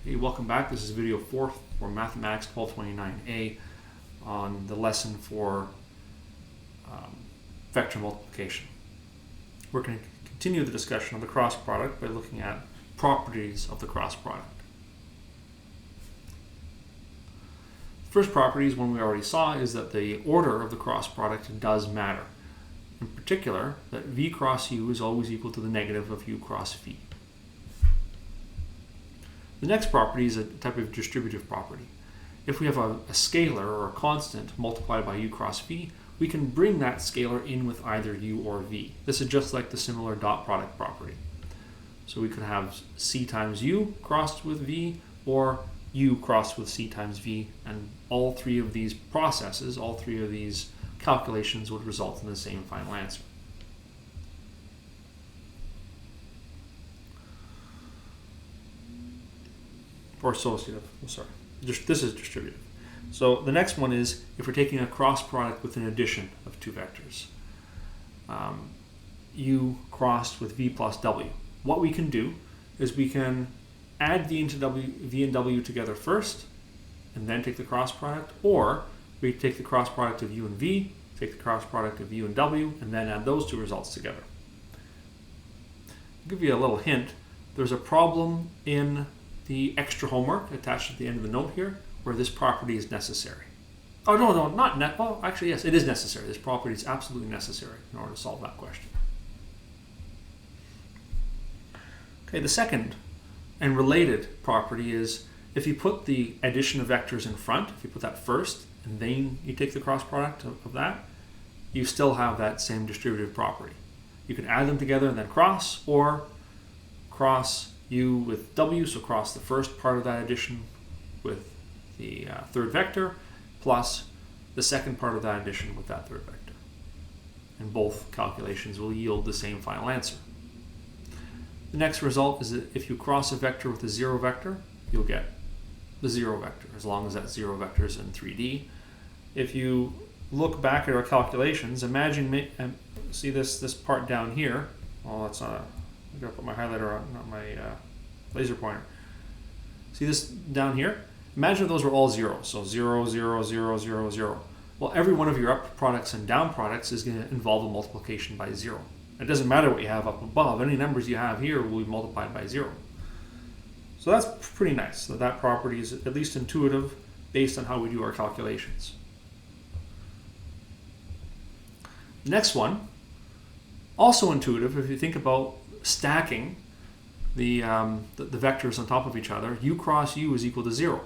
Hey, welcome back. This is video 4 for Mathematics 1229A on the lesson for vector multiplication. We're going to continue the discussion of the cross product by looking at properties of the cross product. First property is one we already saw, is that the order of the cross product does matter. In particular, that v cross u is always equal to the negative of u cross v. The next property is a type of distributive property. If we have a scalar or a constant multiplied by u cross v, we can bring that scalar in with either u or v. This is just like the similar dot product property. So we could have c times u crossed with v, or u crossed with c times v, and all three of these processes, all three of these calculations would result in the same final answer. Or associative, this is distributive. So the next one is if we're taking a cross product with an addition of two vectors. U crossed with v plus w. What we can do is we can add v and w together first, and then take the cross product, or we take the cross product of u and v, take the cross product of u and w, and then add those two results together. I'll give you a little hint. There's a problem in the extra homework attached at the end of the note here where this property is necessary. Oh, no, not net. Well, actually, yes, it is necessary. This property is absolutely necessary in order to solve that question. Okay, the second and related property is if you put the addition of vectors in front, if you put that first, and then you take the cross product of that, you still have that same distributive property. You can add them together and then cross, or cross u with w, so cross the first part of that addition with the third vector, plus the second part of that addition with that third vector. And both calculations will yield the same final answer. The next result is that if you cross a vector with a zero vector, you'll get the zero vector, as long as that zero vector is in 3D. If you look back at our calculations, imagine, see this part down here. Oh, that's not I'm going to put my highlighter on, not my laser pointer. See this down here? Imagine if those were all zeros. So 0, 0, 0, 0, 0. Well, every one of your up products and down products is going to involve a multiplication by 0. It doesn't matter what you have up above. Any numbers you have here will be multiplied by 0. So that's pretty nice. So that property is at least intuitive based on how we do our calculations. Next one, also intuitive if you think about stacking the vectors on top of each other. U cross u is equal to 0.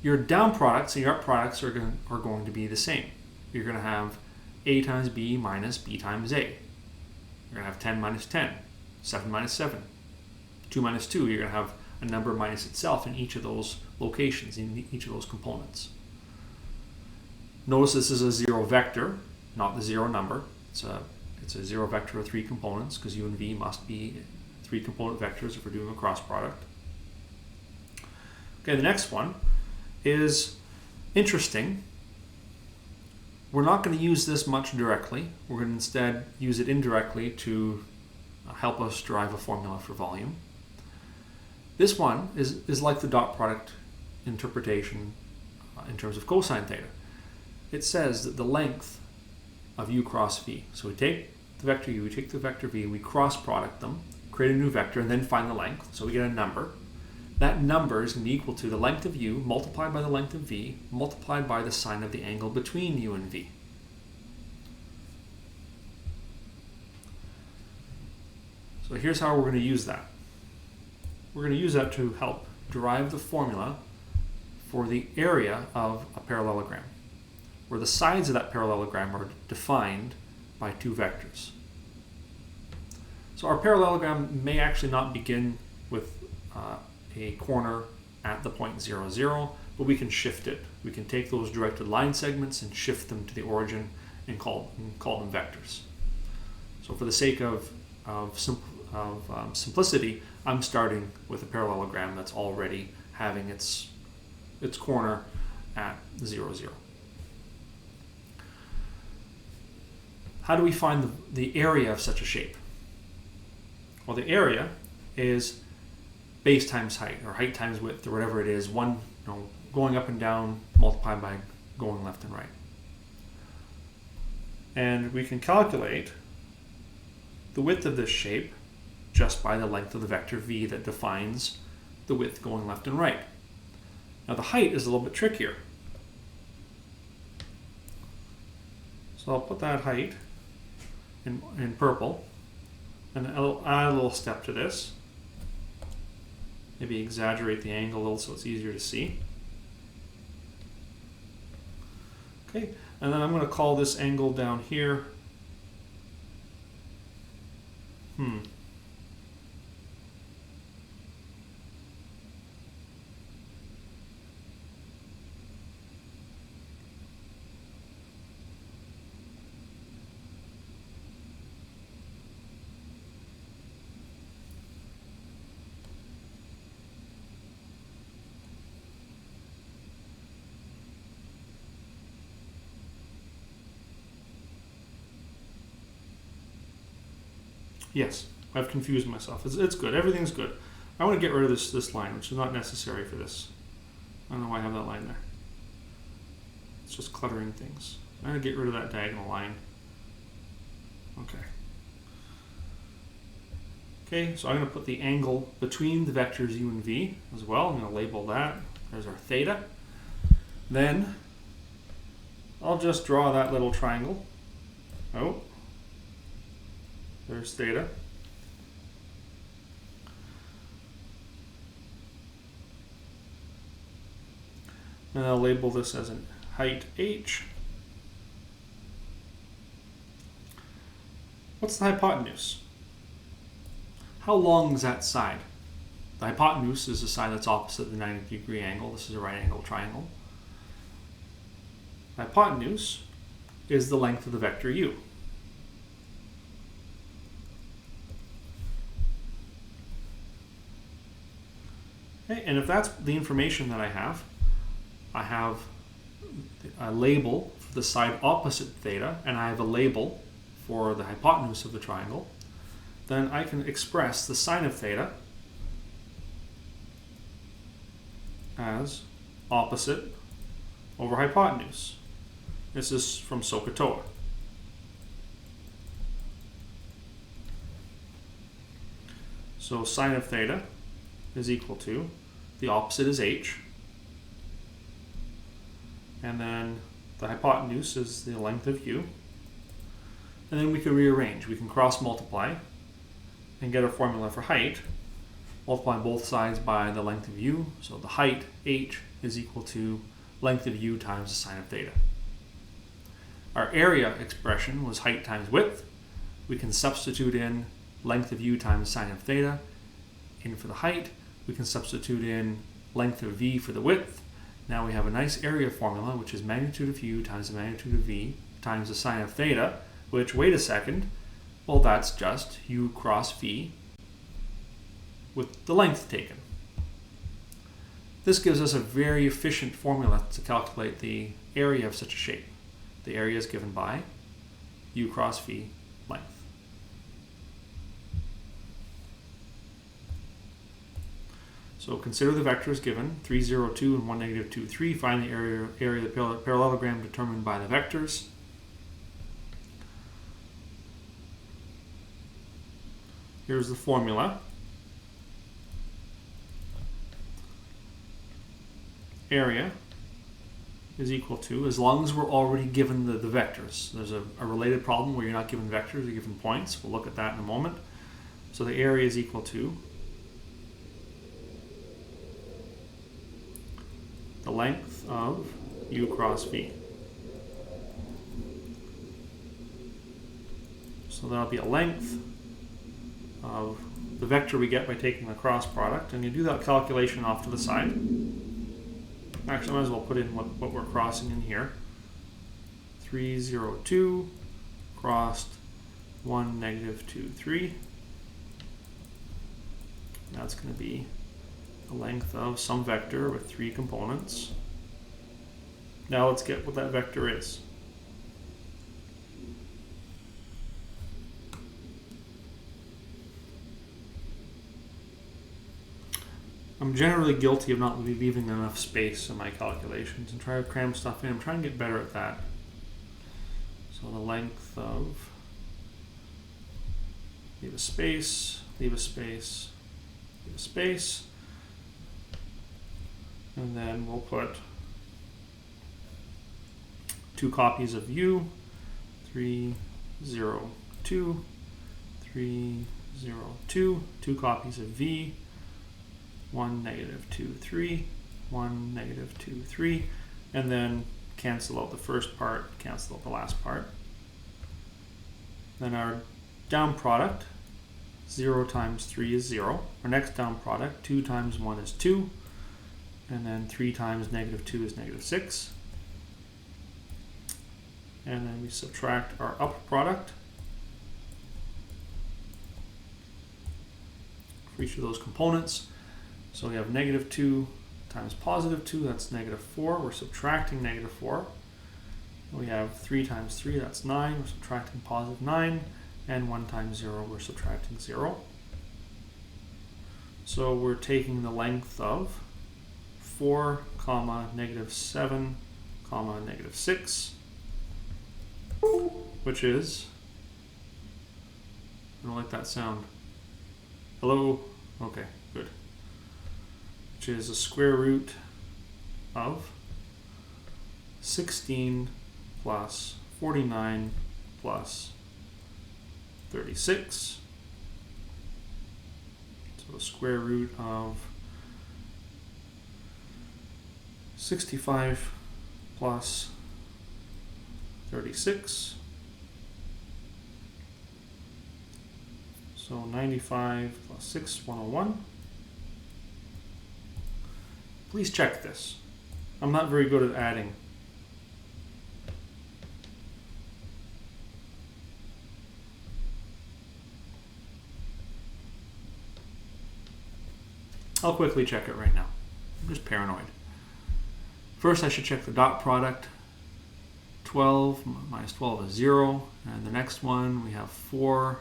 Your down products and your up products are going to be the same. You're going to have a times b minus b times a. You're going to have 10 minus 10, 7 minus 7, 2 minus 2. You're going to have a number minus itself in each of those locations, in each of those components. Notice this is a zero vector, not the zero number. It's a zero vector of 3 components because u and v must be 3 component vectors if we're doing a cross product. Okay, the next one is interesting. We're not going to use this much directly. We're going to instead use it indirectly to help us derive a formula for volume. This one is like the dot product interpretation in terms of cosine theta. It says that the length of u cross v. So we take the vector u, we take the vector v, we cross product them, create a new vector, and then find the length. So we get a number. That number is going to be equal to the length of u multiplied by the length of v multiplied by the sine of the angle between u and v. So here's how we're going to use that. We're going to use that to help derive the formula for the area of a parallelogram, where the sides of that parallelogram are defined by 2 vectors. So our parallelogram may actually not begin with a corner at the point 0, 0, but we can shift it. We can take those directed line segments and shift them to the origin and call them vectors. So for the sake of simplicity, I'm starting with a parallelogram that's already having its corner at 0, 0. How do we find the area of such a shape? Well, the area is base times height, or height times width, or whatever it is, one, going up and down multiplied by going left and right. And we can calculate the width of this shape just by the length of the vector v that defines the width going left and right. Now the height is a little bit trickier. So I'll put that height in purple, and I'll add a little step to this. Maybe exaggerate the angle a little so it's easier to see. Okay, and then I'm going to call this angle down here Yes, I've confused myself. It's good. Everything's good. I want to get rid of this line, which is not necessary for this. I don't know why I have that line there. It's just cluttering things. I'm going to get rid of that diagonal line. Okay. Okay, so I'm going to put the angle between the vectors u and v as well. I'm going to label that. There's our theta. Then I'll just draw that little triangle. Oh. There's theta. And I'll label this as a height h. What's the hypotenuse? How long is that side? The hypotenuse is the side that's opposite the 90-degree angle. This is a right angle triangle. The hypotenuse is the length of the vector u. Okay, and if that's the information that I have a label for the side opposite theta, and I have a label for the hypotenuse of the triangle, then I can express the sine of theta as opposite over hypotenuse. This is from SOHCAHTOA. So sine of theta is equal to, the opposite is h, and then the hypotenuse is the length of u. And then we can rearrange. We can cross multiply and get a formula for height. Multiply both sides by the length of u. So the height, h, is equal to length of u times the sine of theta. Our area expression was height times width. We can substitute in length of u times sine of theta in for the height. We can substitute in length of v for the width. Now we have a nice area formula, which is magnitude of u times the magnitude of v times the sine of theta, which, wait a second, well, that's just u cross v with the length taken. This gives us a very efficient formula to calculate the area of such a shape. The area is given by u cross v length. So consider the vectors given, 3, 0, 2, and 1, negative 2, 3. Find the area of the parallelogram determined by the vectors. Here's the formula. Area is equal to, as long as we're already given the vectors. There's a related problem where you're not given vectors, you're given points. We'll look at that in a moment. So the area is equal to the length of u cross v. So that'll be a length of the vector we get by taking the cross product, and you do that calculation off to the side. Actually, I might as well put in what we're crossing in here. 3, 0, 2 crossed 1, negative 2, 3. That's going to be the length of some vector with 3 components. Now let's get what that vector is. I'm generally guilty of not leaving enough space in my calculations and try to cram stuff in. I'm trying to get better at that. So the length of, leave a space, leave a space, leave a space, and then we'll put 2 copies of u, 3, 0, 2, 3, 0, 2, 2 copies of v, 1, negative 2, 3, 1, negative 2, 3, and then cancel out the first part, cancel out the last part. Then our down product, 0 times 3 is 0. Our next down product, 2 times 1 is 2, and then 3 times negative 2 is negative 6. And then we subtract our up product for each of those components. So we have negative 2 times positive 2, that's negative 4. We're subtracting negative 4. We have 3 times 3, that's 9. We're subtracting positive 9. And 1 times 0, we're subtracting 0. So we're taking the length of 4, comma, negative 7, comma, negative 6, which is, I don't like that sound. Hello? Okay, good. Which is a square root of 16 plus 49 plus 36. So the square root of 65 plus 36. So 95 plus 6, 101. Please check this. I'm not very good at adding. I'll quickly check it right now. I'm just paranoid. First, I should check the dot product. 12 minus 12 is 0. And the next one, we have 4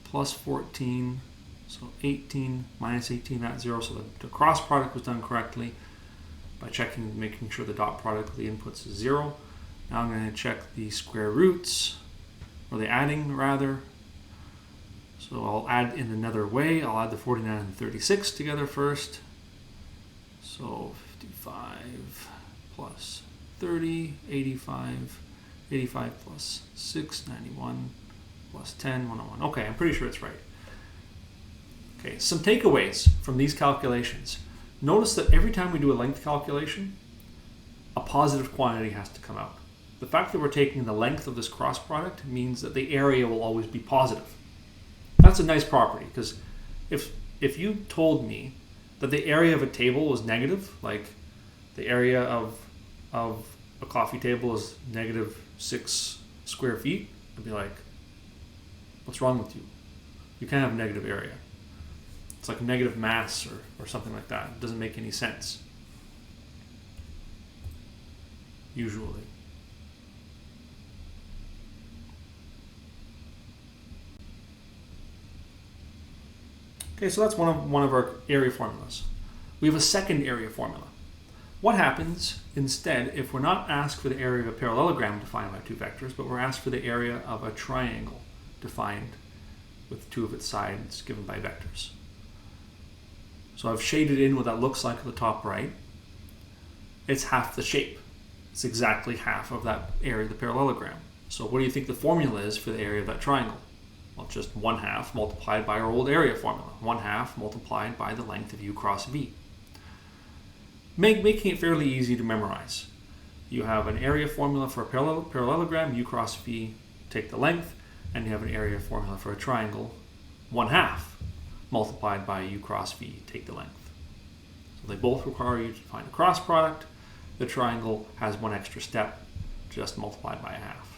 plus 14. So 18 minus 18, that's 0. So the cross product was done correctly by checking, making sure the dot product of the inputs is 0. Now I'm going to check the square roots, or the adding rather. So I'll add in another way. I'll add the 49 and the 36 together first. So 55 plus 30, 85, 85 plus 6, 91, plus 10, 101. Okay, I'm pretty sure it's right. Okay, some takeaways from these calculations. Notice that every time we do a length calculation, a positive quantity has to come out. The fact that we're taking the length of this cross product means that the area will always be positive. That's a nice property, because if you told me that the area of a table was negative, like the area of a coffee table is negative 6 square feet, I'd be like, what's wrong with you? You can't have a negative area. It's like negative mass or something like that. It doesn't make any sense. Usually. Okay, so that's one of our area formulas. We have a second area formula. What happens instead if we're not asked for the area of a parallelogram defined by 2 vectors, but we're asked for the area of a triangle defined with 2 of its sides given by vectors? So I've shaded in what that looks like at the top right. It's half the shape. It's exactly half of that area of the parallelogram. So what do you think the formula is for the area of that triangle? Well, just 1/2 multiplied by our old area formula. 1/2 multiplied by the length of u cross v. Making it fairly easy to memorize. You have an area formula for a parallelogram, u cross v, take the length, and you have an area formula for a triangle, 1/2 multiplied by u cross v, take the length. So they both require you to find a cross product. The triangle has one extra step, just multiplied by 1/2.